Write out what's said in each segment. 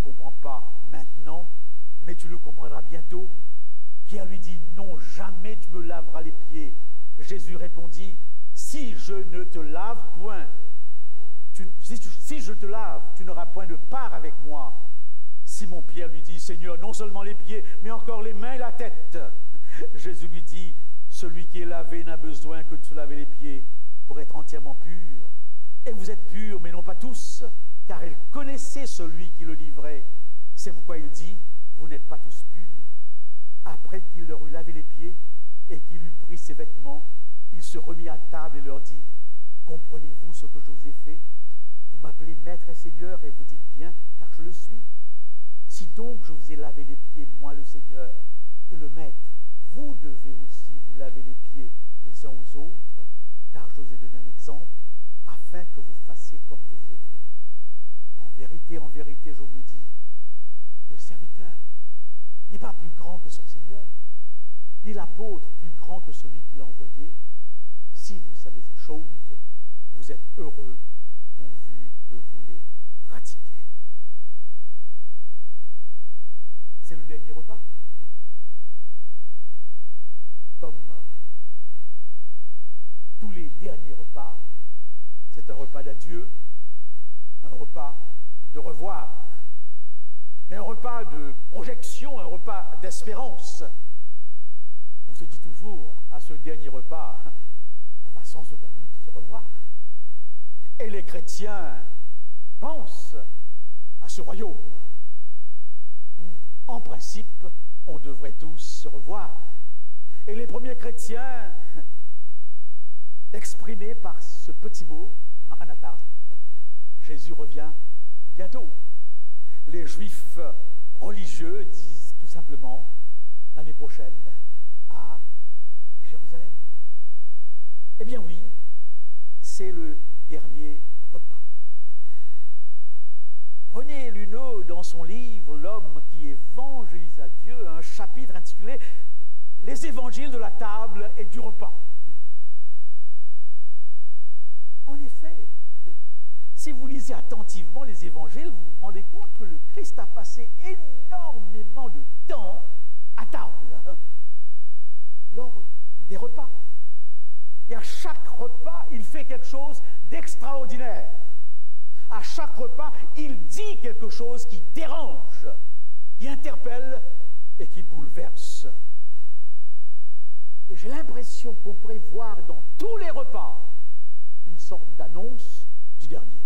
comprends pas maintenant, mais tu le comprendras bientôt. Pierre lui dit, non, jamais tu me laveras les pieds. Jésus répondit, si je ne te lave point, si je te lave, tu n'auras point de part avec moi. Simon-Pierre lui dit, Seigneur, non seulement les pieds, mais encore les mains et la tête. Jésus lui dit, celui qui est lavé n'a besoin que de se laver les pieds pour être entièrement pur. Et vous êtes purs, mais non pas tous, car il connaissait celui qui le livrait. C'est pourquoi il dit, vous n'êtes pas tous purs. Après qu'il leur eut lavé les pieds et qu'il eut pris ses vêtements, il se remit à table et leur dit, comprenez-vous ce que je vous ai fait? Vous m'appelez Maître et Seigneur et vous dites bien, car je le suis. Si donc je vous ai lavé les pieds, moi le Seigneur et le Maître, vous devez aussi vous laver les pieds les uns aux autres, car je vous ai donné un exemple, afin que vous fassiez comme je vous ai fait. En vérité, je vous le dis, le serviteur n'est pas plus grand que son Seigneur, ni l'apôtre plus grand que celui qui l'a envoyé. Si vous savez ces choses, vous êtes heureux pourvu que vous les pratiquiez. C'est le dernier repas. Comme tous les derniers repas, c'est un repas d'adieu, un repas de revoir, mais un repas de projection, un repas d'espérance. On se dit toujours, à ce dernier repas, on va sans aucun doute se revoir. Et les chrétiens pensent à ce royaume où, en principe, on devrait tous se revoir. Et les premiers chrétiens, exprimés par ce petit mot, Maranatha, Jésus revient bientôt. Les juifs religieux disent tout simplement l'année prochaine à Jérusalem. Eh bien oui, c'est le dernier repas. René Luneau, dans son livre « L'homme qui évangélisa Dieu », a un chapitre intitulé « Les évangiles de la table et du repas ». En effet, si vous lisez attentivement les évangiles, vous vous rendez compte que le Christ a passé énormément de temps à table, lors des repas. Et à chaque repas, il fait quelque chose d'extraordinaire. À chaque repas, il dit quelque chose qui dérange, qui interpelle et qui bouleverse. Et j'ai l'impression qu'on pourrait voir dans tous les repas une sorte d'annonce du dernier.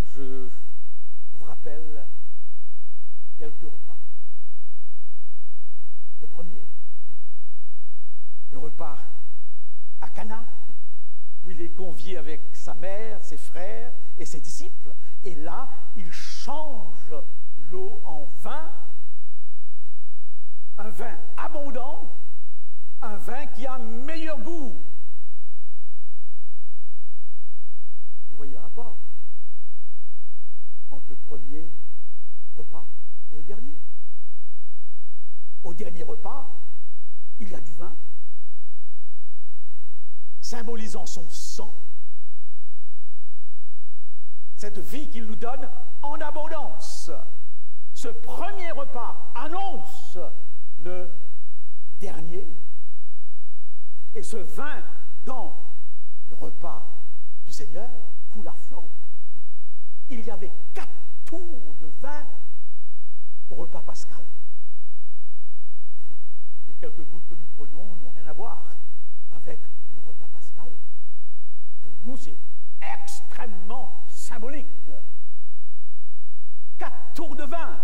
Je vous rappelle quelques repas. Le premier, le repas à Cana, où il est convié avec sa mère, ses frères et ses disciples. Et là, il change l'eau en vin, un vin abondant, un vin qui a meilleur goût. Vous voyez le rapport entre le premier repas et le dernier. Au dernier repas, il y a du vin, symbolisant son sang, cette vie qu'il nous donne en abondance. Ce premier repas annonce le dernier. Et ce vin dans le repas du Seigneur coule à flot. Il y avait 4 tours de vin au repas pascal. Les quelques gouttes que nous prenons n'ont rien à voir avec le repas pascal. Pour nous, c'est extrêmement symbolique. 4 tours de vin.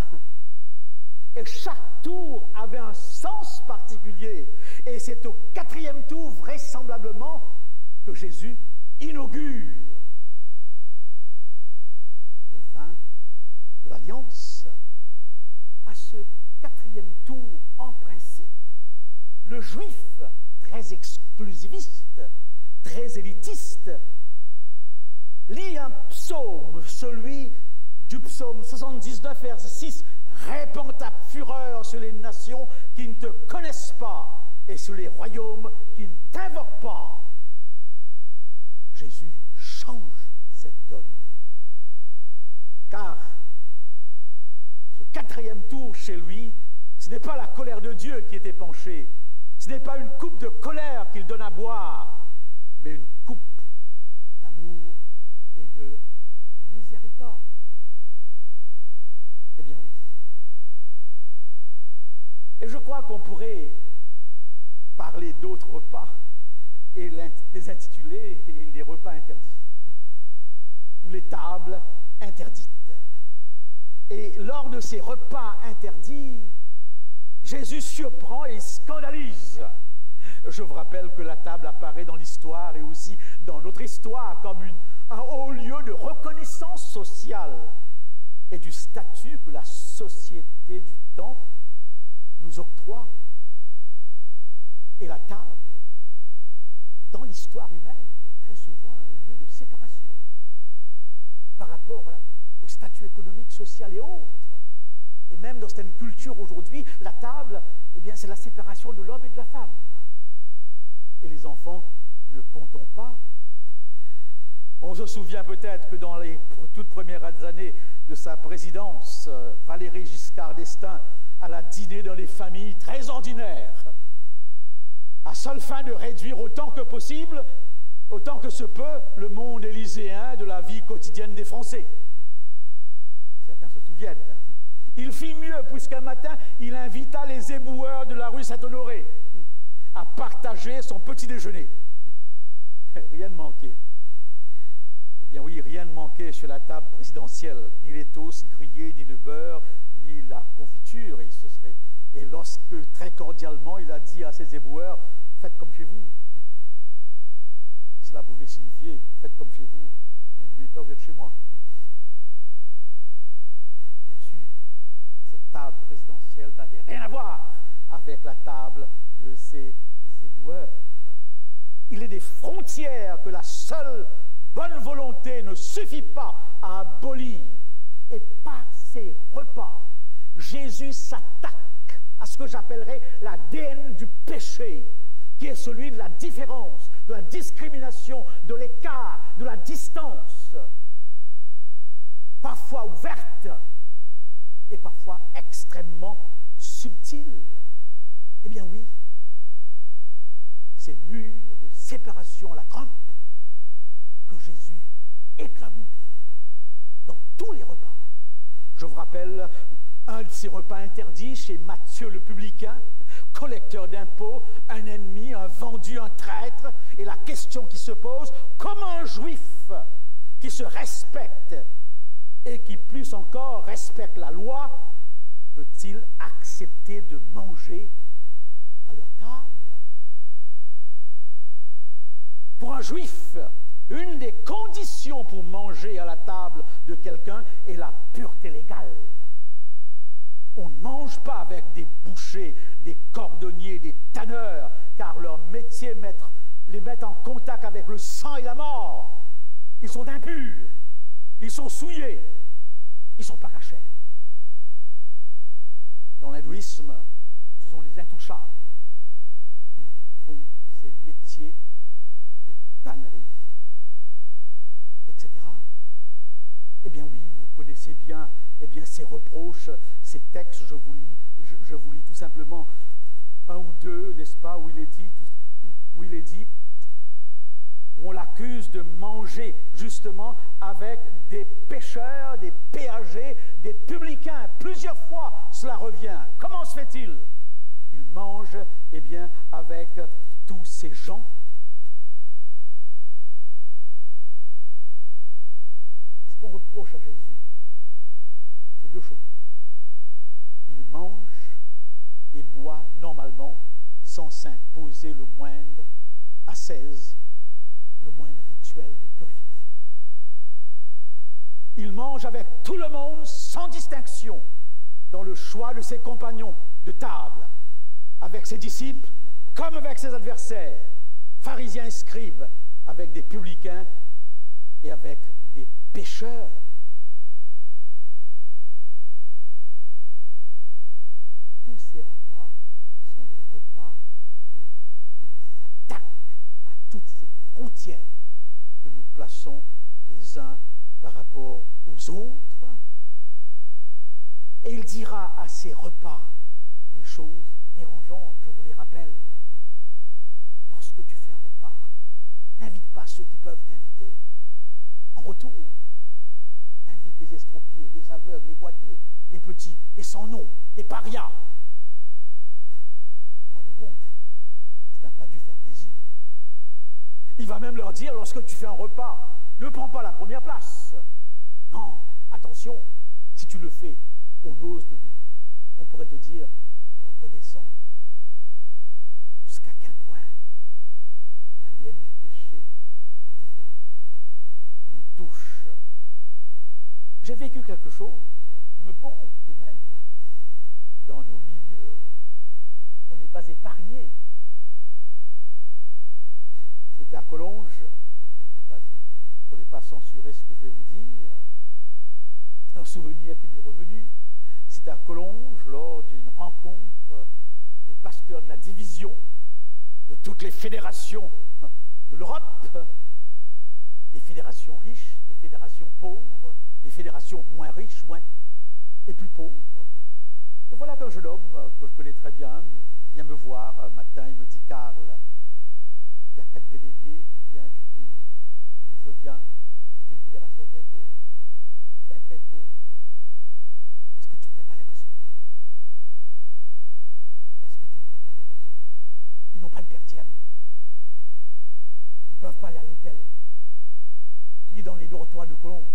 Et chaque tour avait un sens particulier. Et c'est au 4e tour, vraisemblablement, que Jésus inaugure le vin de l'Alliance. À ce 4e tour, en principe, le juif, très exclusiviste, très élitiste, lit un psaume, celui du psaume 79, verset 6, « Répands ta fureur sur les nations qui ne te connaissent pas et sur les royaumes qui ne t'invoquent pas. » Jésus change cette donne. Car quatrième tour chez lui, ce n'est pas la colère de Dieu qui était penchée, ce n'est pas une coupe de colère qu'il donne à boire, mais une coupe d'amour et de miséricorde. Eh bien oui. Et je crois qu'on pourrait parler d'autres repas et les intituler les repas interdits ou les tables interdites. Et lors de ces repas interdits, Jésus surprend et scandalise. Je vous rappelle que la table apparaît dans l'histoire et aussi dans notre histoire comme un haut lieu de reconnaissance sociale et du statut que la société du temps nous octroie. Et la table, dans l'histoire humaine, est très souvent un lieu de séparation par rapport au statut économique, social et autres. Et même dans certaines cultures aujourd'hui, la table, eh bien, c'est la séparation de l'homme et de la femme. Et les enfants ne comptons pas. On se souvient peut-être que dans les toutes premières années de sa présidence, Valéry Giscard d'Estaing alla dîner dans les familles très ordinaires, à seule fin de réduire autant que possible, autant que se peut, le monde élyséen de la vie quotidienne des Français. Certains se souviennent. Il fit mieux, puisqu'un matin, il invita les éboueurs de la rue Saint-Honoré à partager son petit déjeuner. Rien ne manquait. Eh bien oui, rien ne manquait sur la table présidentielle, ni les toasts grillés, ni le beurre, ni la confiture. Et lorsque, très cordialement, il a dit à ses éboueurs, « Faites comme chez vous », cela pouvait signifier « Faites comme chez vous, mais n'oubliez pas, vous êtes chez moi ». Bien sûr, cette table présidentielle n'avait rien à voir avec la table de ses éboueurs. Il est des frontières que la seule bonne volonté ne suffit pas à abolir. Et par ces repas, Jésus s'attaque à ce que j'appellerais l'ADN du péché, qui est celui de la différence, de la discrimination, de l'écart, de la distance, parfois ouverte et parfois extrêmement subtile. Eh bien oui, ces murs de séparation à la trempe que Jésus éclabousse dans tous les repas. Je vous rappelle un de ces repas interdits chez Matthieu le publicain, collecteur d'impôts, un ennemi, un vendu, un traître. Et la question qui se pose, comment un juif qui se respecte et qui plus encore respecte la loi peut-il accepter de manger à leur table? Pour un juif, une des conditions pour manger à la table de quelqu'un est la pureté légale. On ne mange pas avec des bouchers, des cordonniers, des tanneurs, car leur métier les met en contact avec le sang et la mort. Ils sont impurs, ils sont souillés, ils ne sont pas cachers. Dans l'hindouisme, ce sont les intouchables qui font ces métiers de tannerie, etc. Eh bien oui, vous connaissez bien, ces reproches, ces textes, je vous lis tout simplement un ou deux, n'est-ce pas, où il est dit, on l'accuse de manger justement avec des pécheurs, des péagers, des publicains. Plusieurs fois cela revient. Comment se fait-il qu'il mange avec tous ces gens? Ce qu'on reproche à Jésus, c'est deux choses. Il mange et boit normalement sans s'imposer le moindre ascèse, le moindre rituel de purification. Il mange avec tout le monde sans distinction dans le choix de ses compagnons de table, avec ses disciples comme avec ses adversaires, pharisiens et scribes, avec des publicains et avec des pécheurs. Tous ces repas sont des repas où il s'attaque à toutes ces frontières que nous plaçons les uns par rapport aux autres. Et il dira à ces repas des choses dérangeantes, je vous les rappelle. Lorsque tu fais un repas, n'invite pas ceux qui peuvent t'inviter. En retour, invite les estropiés, les aveugles, les boiteux, les petits, les sans-nom, les parias. Vous vous rendez compte? Ça n'a pas dû faire plaisir. Il va même leur dire, lorsque tu fais un repas, ne prends pas la première place. Non, attention, si tu le fais, on pourrait te dire, redescends. Jusqu'à quel point l'ADN du péché, les différences, nous touche. J'ai vécu quelque chose qui me montre que même dans nos milieux, on n'est pas épargné. C'était à Collonges, je ne sais pas s'il ne faudrait pas censurer ce que je vais vous dire. C'est un souvenir qui m'est revenu. C'était à Collonges lors d'une rencontre des pasteurs de la division, de toutes les fédérations de l'Europe, des fédérations riches, des fédérations pauvres, des fédérations moins riches, et plus pauvres. Et voilà qu'un jeune homme que je connais très bien vient me voir un matin, il me dit, Karl, il y a 4 délégués qui viennent du pays d'où je viens, c'est une fédération très pauvre, très très pauvre. Est-ce que tu ne pourrais pas les recevoir? Est-ce que tu ne pourrais pas les recevoir? Ils n'ont pas de perdième. Ils ne peuvent pas aller à l'hôtel, ni dans les dortoirs de Collonges.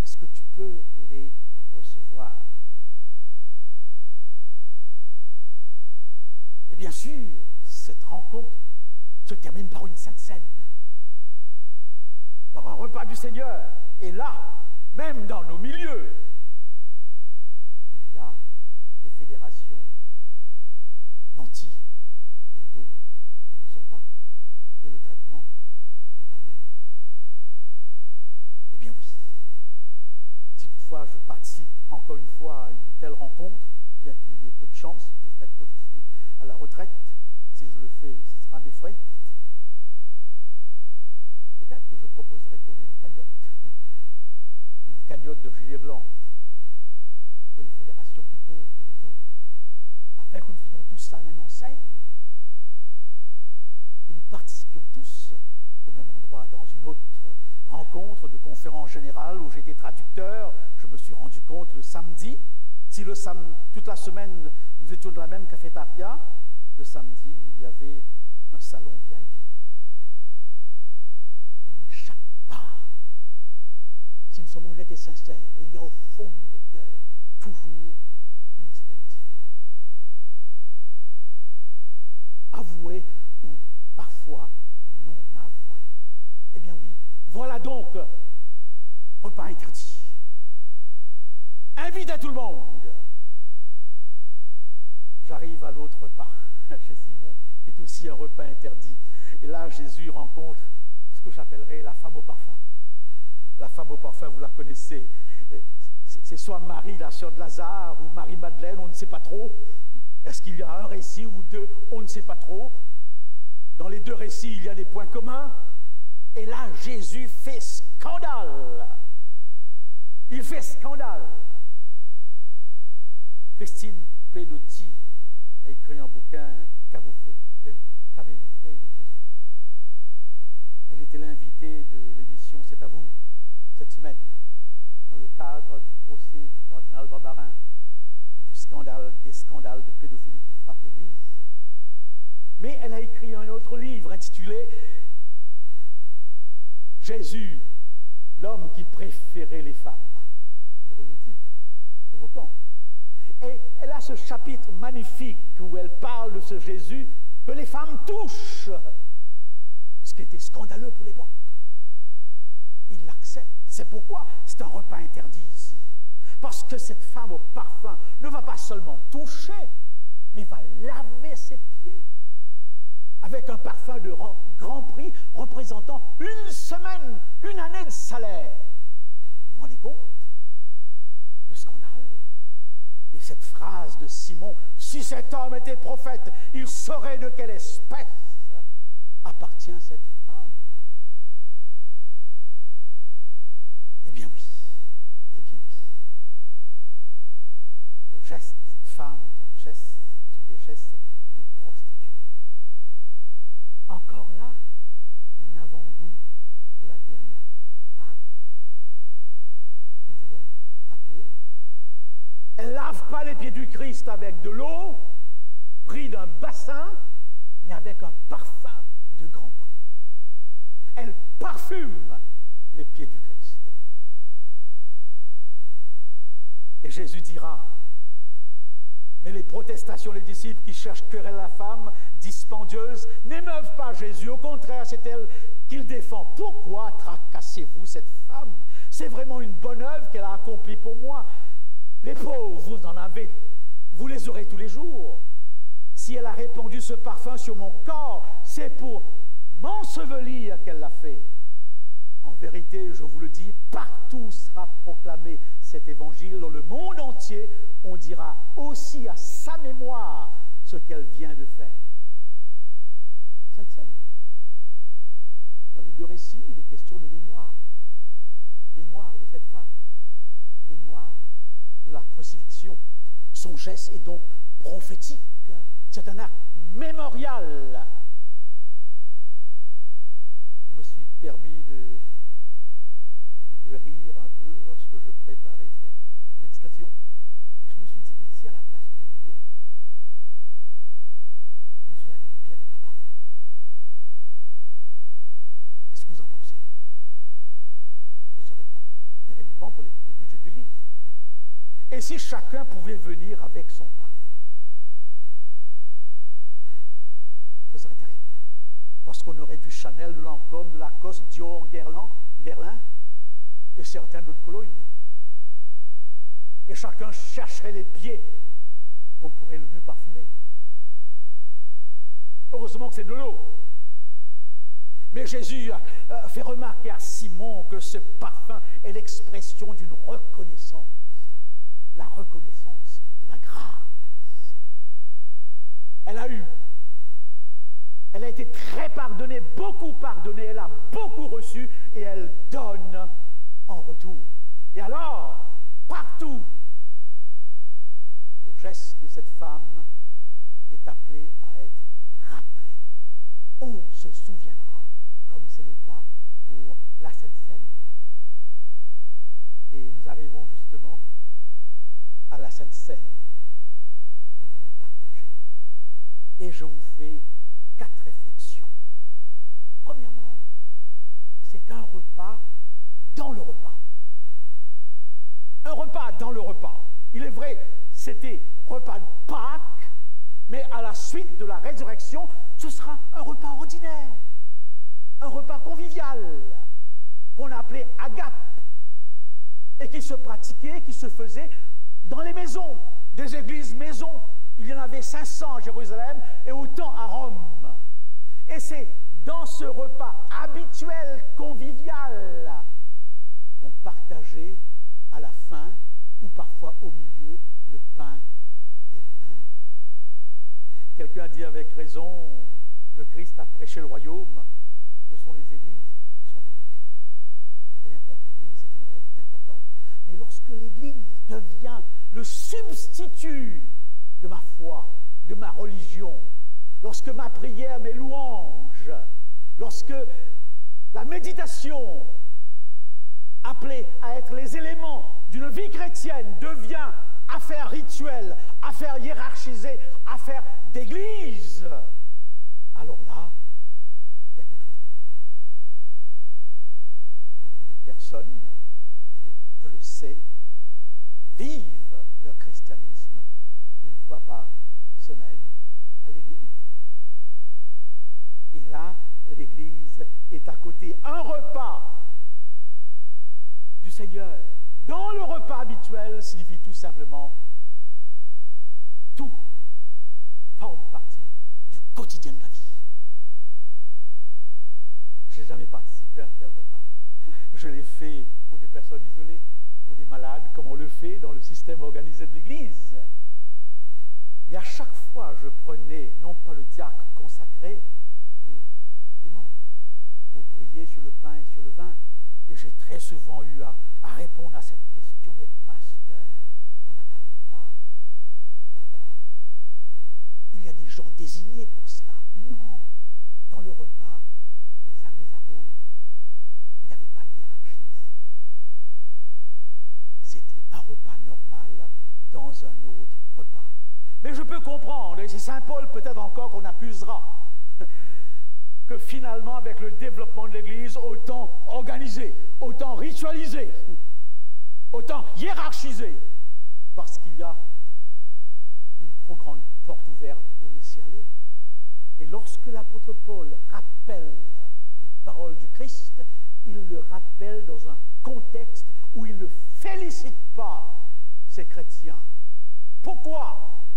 Est-ce que tu peux les recevoir? Et bien sûr, cette rencontre se termine par une sainte scène, par un repas du Seigneur. Et là, même dans nos milieux, il y a des fédérations nantis et d'autres qui ne le sont pas. Et le traitement n'est pas le même. Eh bien oui, si toutefois je participe encore une fois à une telle rencontre, bien qu'il y ait peu de chance du fait que je suis à la retraite, si je le fais, ce sera à mes frais, peut-être que je proposerai qu'on ait une cagnotte de gilets blancs pour les fédérations plus pauvres que les autres, afin que nous fayons tous à la même enseigne, que nous participions tous au même endroit. Dans une autre rencontre de conférence générale où j'étais traducteur, je me suis rendu compte le samedi, si toute la semaine nous étions dans la même cafétéria, le samedi il y avait un salon VIP. On n'échappe pas. Si nous sommes honnêtes et sincères, il y a au fond de nos cœurs toujours une certaine différence. Avouée ou parfois non avouée. Eh bien oui, voilà donc repas interdit. Invite à tout le monde. J'arrive à l'autre repas, chez Simon, qui est aussi un repas interdit. Et là, Jésus rencontre ce que j'appellerais la femme au parfum. La femme au parfum, vous la connaissez. C'est soit Marie, la sœur de Lazare, ou Marie-Madeleine, on ne sait pas trop. Est-ce qu'il y a un récit ou deux? On ne sait pas trop. Dans les deux récits, il y a des points communs. Et là, Jésus fait scandale. Il fait scandale. Christine Pedotti a écrit un bouquin « Qu'avez-vous fait de Jésus ?» Elle était l'invitée de l'émission « C'est à vous » cette semaine, dans le cadre du procès du cardinal Barbarin et des scandales de pédophilie qui frappent l'Église. Mais elle a écrit un autre livre intitulé « Jésus, l'homme qui préférait les femmes ». Drôle de titre, provoquant. Et elle a ce chapitre magnifique où elle parle de ce Jésus que les femmes touchent, ce qui était scandaleux pour l'époque. Il l'accepte. C'est pourquoi c'est un repas interdit ici. Parce que cette femme au parfum ne va pas seulement toucher, mais va laver ses pieds avec un parfum de grand prix représentant une semaine, une année de salaire. Vous vous rendez compte? Le scandale. Et cette phrase de Simon, si cet homme était prophète, il saurait de quelle espèce appartient cette femme. Eh bien oui, eh bien oui. geste de cette femme sont des gestes de prostituée. Encore là, un avant-goût de la dernière Pâques que nous allons rappeler. Elle ne lave pas les pieds du Christ avec de l'eau, pris d'un bassin, mais avec un parfum de grand prix. Elle parfume les pieds du Christ. Et Jésus dira, mais les protestations des disciples qui cherchent querelle à la femme dispendieuse n'émeuvent pas Jésus. Au contraire, c'est elle qu'il défend. Pourquoi tracassez-vous cette femme? C'est vraiment une bonne œuvre qu'elle a accomplie pour moi. Les pauvres, vous les aurez tous les jours. Si elle a répandu ce parfum sur mon corps, c'est pour m'ensevelir qu'elle l'a fait. En vérité, je vous le dis, partout sera proclamé cet évangile dans le monde entier. On dira aussi à sa mémoire ce qu'elle vient de faire. Sainte Seine. Dans les deux récits, il est question de mémoire. Mémoire de cette femme. Mémoire de la crucifixion. Son geste est donc prophétique. C'est un acte mémorial. Je me suis permis de rire un peu lorsque je préparais cette méditation. Et je me suis dit, mais si à la place de l'eau, on se lavait les pieds avec un parfum. Qu'est-ce que vous en pensez? Ce serait terriblement pour le budget de l'Église. Et si chacun pouvait venir avec son parfum? Ce serait terrible. Parce qu'on aurait du Chanel, de Lancôme, de Lacoste, Dior, Guerlain et certains d'autres colognes. Et chacun chercherait les pieds qu'on pourrait le mieux parfumer. Heureusement que c'est de l'eau. Mais Jésus a fait remarquer à Simon que ce parfum est l'expression d'une reconnaissance. La reconnaissance de la grâce. Elle a été très pardonnée, beaucoup pardonnée, elle a beaucoup reçu et elle donne en retour. Et alors, partout, le geste de cette femme est appelé à être rappelé. On se souviendra, comme c'est le cas pour la Sainte Seine. Et nous arrivons justement à la Sainte Seine que nous allons partager. Et je vous fais 4 réflexions. Premièrement, c'est un repas dans le repas. Un repas dans le repas. Il est vrai, c'était repas de Pâques, mais à la suite de la résurrection, ce sera un repas ordinaire, un repas convivial, qu'on a appelé agape, et qui se pratiquait, qui se faisait dans les maisons, des églises maisons. Il y en avait 500 à Jérusalem et autant à Rome. Et c'est dans ce repas habituel, convivial, qu'on partageait à la fin, ou parfois au milieu, le pain et le vin. Quelqu'un a dit avec raison, le Christ a prêché le royaume, et ce sont les églises qui sont venues. Je n'ai rien contre l'église, c'est une réalité importante, mais lorsque l'église devient le substitut de ma foi, de ma religion, lorsque ma prière, mes louanges, lorsque la méditation, appelée à être les éléments d'une vie chrétienne, devient affaire rituelle, affaire hiérarchisée, affaire d'église, alors là, il y a quelque chose qui ne va pas. Beaucoup de personnes, je le sais, vivent leur christianisme une fois par semaine à l'église. Et là, l'église est à côté. Un repas du Seigneur dans le repas habituel signifie tout simplement tout forme partie du quotidien de la vie. Je n'ai jamais participé à un tel repas. Je l'ai fait pour des personnes isolées, pour des malades, comme on le fait dans le système organisé de l'Église. Mais à chaque fois, je prenais non pas le diacre consacré, mais les membres, pour prier sur le pain et sur le vin. Et j'ai très souvent eu à répondre à cette question, mais pasteur, on n'a pas le droit. gens désignés pour cela. Non, dans le repas des âmes des apôtres, il n'y avait pas de hiérarchie ici. C'était un repas normal dans un autre repas. Mais je peux comprendre, et c'est Saint Paul peut-être encore qu'on accusera, que finalement avec le développement de l'Église, autant organisé, autant ritualisé, autant hiérarchisé, parce qu'il y a une trop grande porte ouverte au laisser-aller. Et lorsque l'apôtre Paul rappelle les paroles du Christ, il le rappelle dans un contexte où il ne félicite pas ces chrétiens. Pourquoi?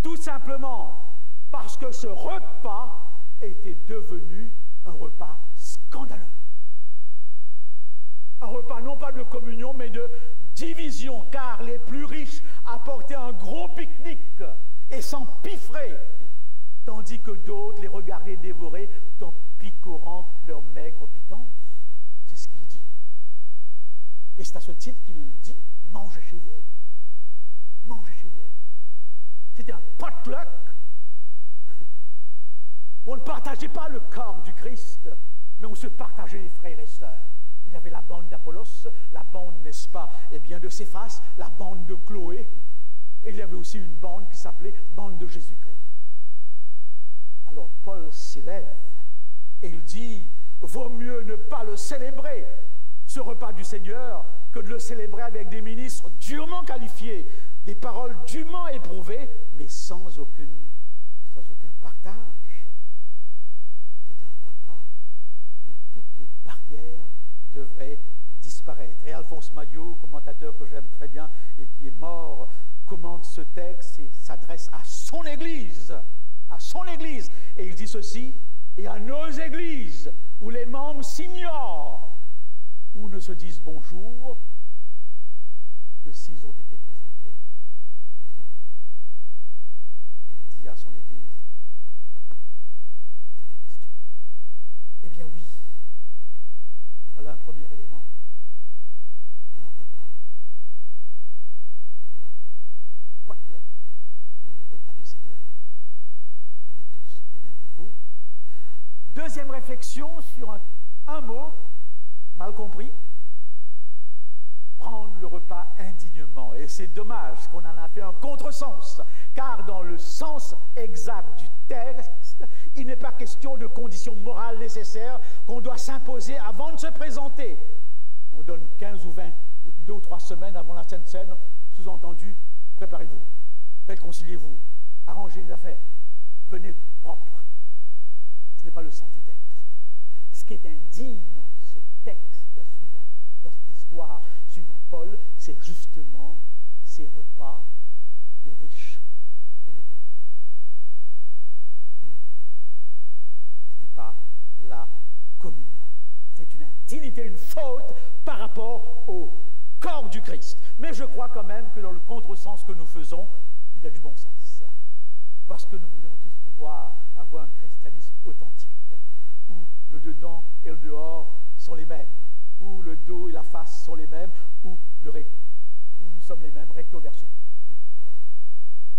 Tout simplement parce que ce repas était devenu un repas scandaleux. Un repas non pas de communion, mais de division, car les plus riches apportaient un gros pique-nique et s'empiffraient, tandis que d'autres les regardaient dévorer en picorant leur maigre pitance. C'est ce qu'il dit. Et c'est à ce titre qu'il dit, mangez chez vous. Mangez chez vous. C'était un potluck. On ne partageait pas le corps du Christ, mais on se partageait les frères et sœurs. Il y avait la bande d'Apollos, la bande, n'est-ce pas, eh bien, de Céphas, la bande de Chloé, et il y avait aussi une bande qui s'appelait bande de Jésus-Christ. Alors Paul s'élève et il dit, vaut mieux ne pas le célébrer, ce repas du Seigneur, que de le célébrer avec des ministres durement qualifiés, des paroles dûment éprouvées, mais sans aucun partage. C'est un repas où toutes les barrières devraient disparaître. Et Alphonse Maillot, commentateur que j'aime très bien et qui est mort, commente ce texte et s'adresse à son Église, et il dit ceci, et à nos églises où les membres s'ignorent, ou ne se disent bonjour que s'ils ont été présentés les uns aux autres. Il dit à son Église, ça fait question. Eh bien oui, voilà un premier élément. Un repas sans barrière, un potluck, ou le repas du Seigneur. On est tous au même niveau. Deuxième réflexion sur un mot mal compris, prendre le repas indignement. Et c'est dommage qu'on en a fait un contresens, car dans le sens exact du texte, il n'est pas question de conditions morales nécessaires qu'on doit s'imposer avant de se présenter. On donne 15 ou 20, ou 2 ou 3 semaines avant la Sainte Seine, sous-entendu, préparez-vous, réconciliez-vous, arrangez les affaires, venez propre. Ce n'est pas le sens du texte. Ce qui est indigne dans ce texte, dans cette histoire suivant Paul, c'est justement ces repas de riches et de pauvres. Ce n'est pas la communion. C'est une indignité, une faute par rapport au corps du Christ. Mais je crois quand même que dans le contresens que nous faisons, il y a du bon sens. Parce que nous voudrions tous pouvoir avoir un christianisme authentique, où le dedans et le dehors sont les mêmes, où le dos et la face sont les mêmes, où nous sommes les mêmes recto verso.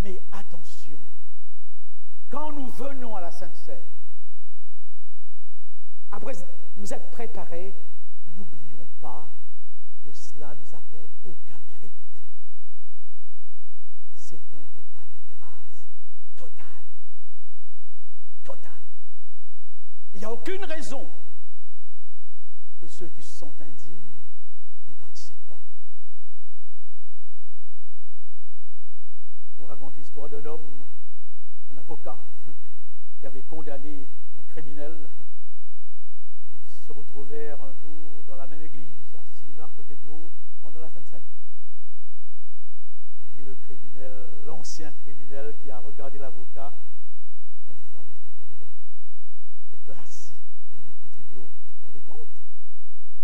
Mais attention, quand nous venons à la Sainte Seine, après nous être préparés, n'oublions pas que cela ne nous apporte aucun mérite. C'est un repas de grâce total. Total. Il n'y a aucune raison que ceux qui se sont indignes n'y participent pas. On raconte l'histoire d'un homme, un avocat, qui avait condamné un criminel. Ils se retrouvèrent un jour dans la même église, assis l'un à côté de l'autre, pendant la Sainte Seine. Et le criminel, l'ancien criminel qui a regardé l'avocat en disant « Mais c'est formidable d'être là assis l'un à côté de l'autre. » On les compte.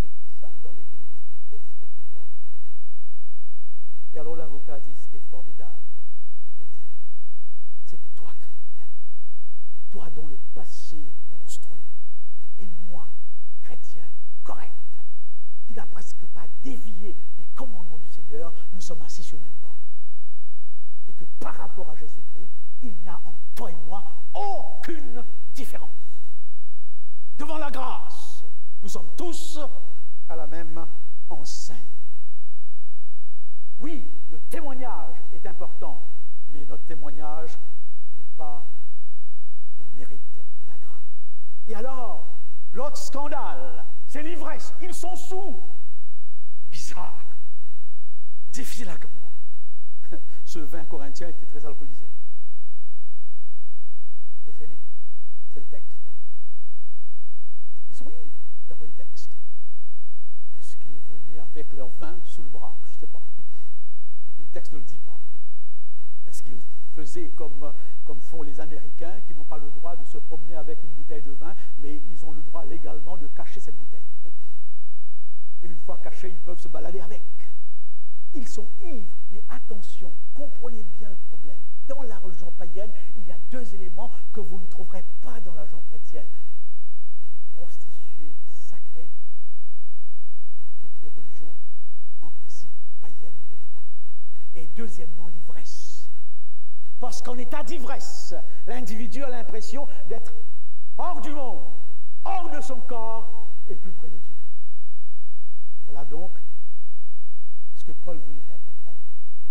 C'est seul dans l'église du Christ qu'on peut voir de pareilles choses. Et alors l'avocat dit « Ce qui est formidable, je te le dirai, c'est que toi, criminel, toi dont le passé monstrueux, et moi, chrétien correct, qui n'a presque pas dévié les commandements du Seigneur, nous sommes assis sur le même banc. Et que par rapport à Jésus-Christ, il n'y a entre toi et moi aucune différence. Devant la grâce, nous sommes tous à la même enseigne. Oui, le témoignage est important, mais notre témoignage n'est pas un mérite de la grâce. Et alors, l'autre scandale, c'est l'ivresse. Ils sont sous. Bizarre. Difficile à comprendre. Ce vin corinthien était très alcoolisé. Ça peut gêner. C'est le texte. Ils sont ivres, d'après le texte. Est-ce qu'ils venaient avec leur vin sous le bras? Je ne sais pas. Le texte ne le dit pas. Est-ce qu'ils faisaient comme font les Américains qui n'ont pas le droit de se promener avec une bouteille de vin, mais ils ont le droit légalement de cacher cette bouteille. Et une fois cachés, ils peuvent se balader avec. Ils sont ivres, mais attention, comprenez bien le problème. Dans la religion païenne, il y a deux éléments que vous ne trouverez pas dans la religion chrétienne. Les prostituées sacrées, dans toutes les religions, en principe païennes de l'époque. Et deuxièmement, l'ivresse. Parce qu'en état d'ivresse, l'individu a l'impression d'être hors du monde, hors de son corps et plus près de Dieu. Voilà donc ce que Paul veut le faire comprendre.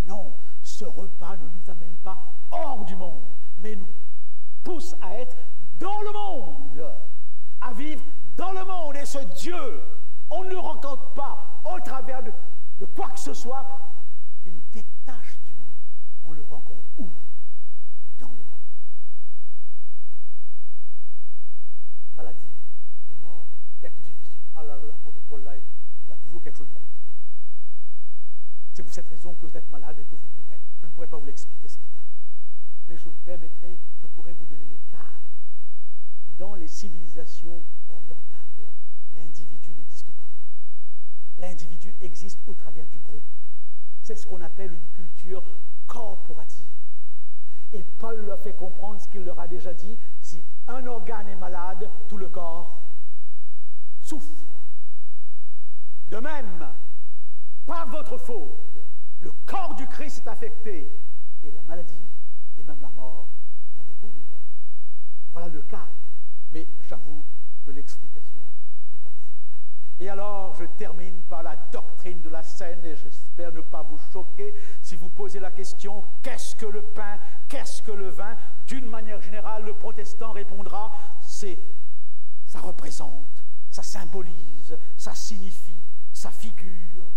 Non, ce repas ne nous amène pas hors du monde, mais nous pousse à être dans le monde, à vivre dans le monde. Et ce Dieu, on ne le rencontre pas au travers de quoi que ce soit qui nous détache du monde. On le rencontre où? Dans le monde. Maladie et mort, texte difficile. Ah là, l'apôtre Paul là, il a toujours quelque chose de compliqué. C'est pour cette raison que vous êtes malade et que vous mourrez. Je ne pourrais pas vous l'expliquer ce matin. Mais je pourrais vous donner le cadre. Dans les civilisations orientales, l'individu n'existe pas. L'individu existe au travers du groupe. C'est ce qu'on appelle une culture corporative. Et Paul leur fait comprendre ce qu'il leur a déjà dit, si un organe est malade, tout le corps souffre. De même, par votre faute, le corps du Christ est affecté et la maladie et même la mort en découle. Voilà le cadre. Mais j'avoue que l'explication n'est pas facile. Et alors, je termine par la doctrine de la scène et j'espère ne pas vous choquer si vous posez la question « Qu'est-ce que le pain? Qu'est-ce que le vin ?» D'une manière générale, le protestant répondra « Ça représente, ça symbolise, ça signifie, ça figure. »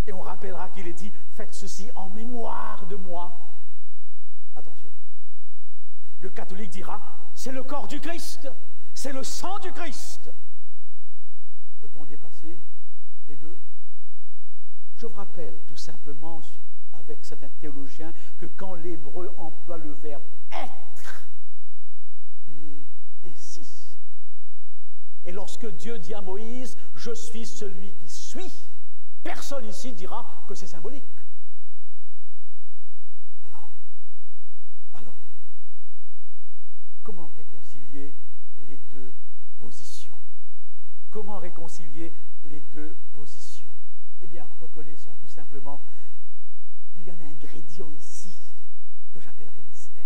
Et on rappellera qu'il est dit « Faites ceci en mémoire de moi. » Attention. Le catholique dira « C'est le corps du Christ, c'est le sang du Christ. » Peut-on dépasser les deux? Je vous rappelle tout simplement, avec certains théologiens, que quand l'hébreu emploie le verbe « être », il insiste. Et lorsque Dieu dit à Moïse « Je suis celui qui suis », personne ici dira que c'est symbolique. Alors, comment réconcilier les deux positions? Comment réconcilier les deux positions? Eh bien, reconnaissons tout simplement qu'il y a un ingrédient ici que j'appellerai mystère.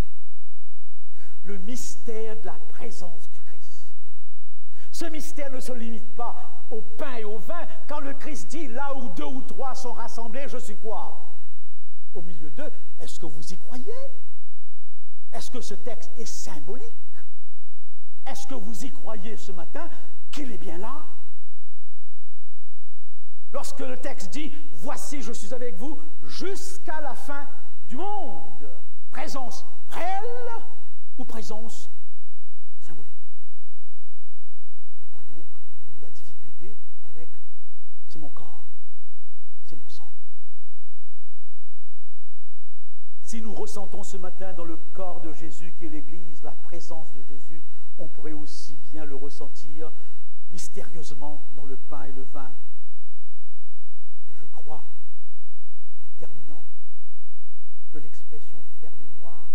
Le mystère de la présence du Christ. Ce mystère ne se limite pas au pain et au vin. Quand le Christ dit « Là où deux ou trois sont rassemblés, je suis quoi ?» Au milieu d'eux, est-ce que vous y croyez? Est-ce que ce texte est symbolique? Est-ce que vous y croyez ce matin qu'il est bien là? Lorsque le texte dit « Voici, je suis avec vous jusqu'à la fin du monde », présence réelle ou présence symbolique? Pourquoi donc avons-nous la difficulté avec « c'est mon corps, c'est mon sang ». Si nous ressentons ce matin dans le corps de Jésus qui est l'Église, la présence de Jésus, on pourrait aussi bien le ressentir mystérieusement dans le pain et le vin. Et je crois, en terminant, que l'expression « faire mémoire »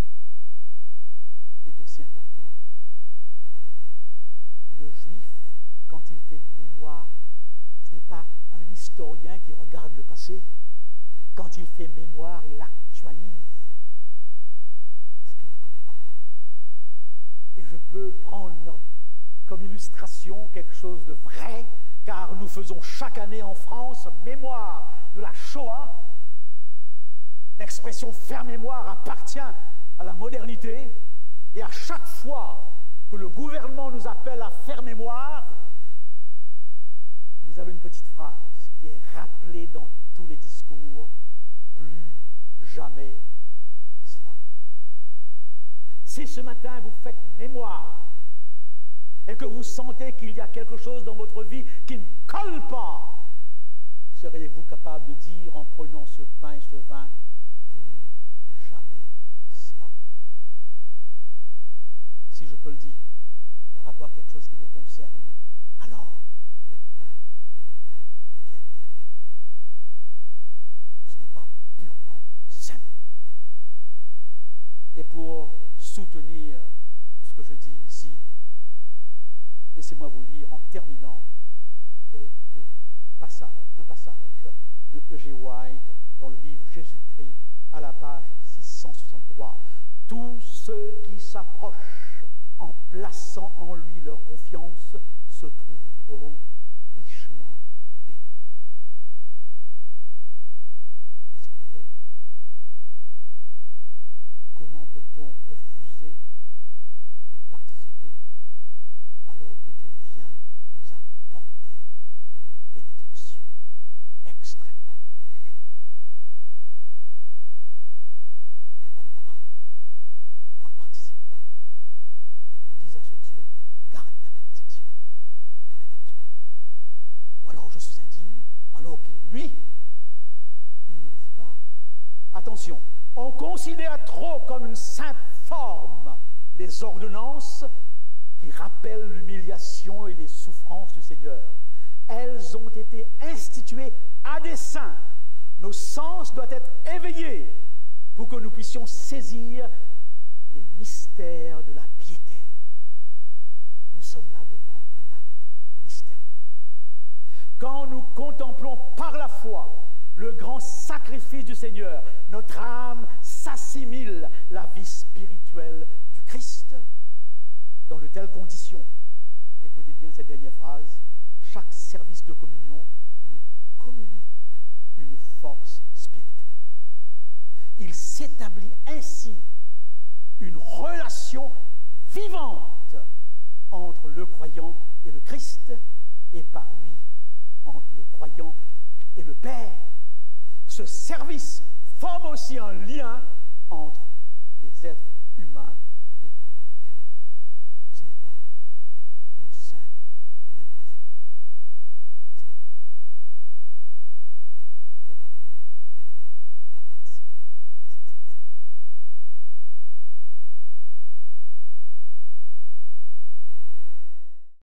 est aussi important à relever. Le juif, quand il fait mémoire, ce n'est pas un historien qui regarde le passé. Quand il fait mémoire, il actualise peux prendre comme illustration quelque chose de vrai, car nous faisons chaque année en France mémoire de la Shoah. L'expression faire mémoire appartient à la modernité, et à chaque fois que le gouvernement nous appelle à faire mémoire, vous avez une petite phrase qui est rappelée dans tous les discours: plus jamais cela. Si ce matin vous faites mémoire et que vous sentez qu'il y a quelque chose dans votre vie qui ne colle pas, seriez-vous capable de dire en prenant ce pain et ce vin: plus jamais cela? Si je peux le dire par rapport à quelque chose qui me concerne, alors le pain et le vin deviennent des réalités. Ce n'est pas purement symbolique. Et pour soutenir ce que je dis ici, laissez-moi vous lire en terminant un passage de E.G. White dans le livre Jésus-Christ à la page 663. Tous ceux qui s'approchent en plaçant en lui leur confiance se trouveront richement bénis. Vous y croyez? Comment peut-on refuser de participer alors que Dieu vient nous apporter une bénédiction extrêmement riche? Je ne comprends pas qu'on ne participe pas et qu'on dise à ce Dieu: garde ta bénédiction, j'en ai pas besoin. Ou alors je suis indigne, alors qu'il, lui, il ne le dit pas. Attention, on considère trop comme une simple forme les ordonnances qui rappellent l'humiliation et les souffrances du Seigneur. Elles ont été instituées à dessein. Nos sens doivent être éveillés pour que nous puissions saisir les mystères de la piété. Nous sommes là devant un acte mystérieux. Quand nous contemplons par la foi le grand sacrifice du Seigneur, notre âme s'assimile la vie spirituelle du Christ. Dans de telles conditions, écoutez bien cette dernière phrase, chaque service de communion nous communique une force spirituelle. Il s'établit ainsi une relation vivante entre le croyant et le Christ, et par lui entre le croyant et le Père. Ce service forme aussi un lien entre les êtres humains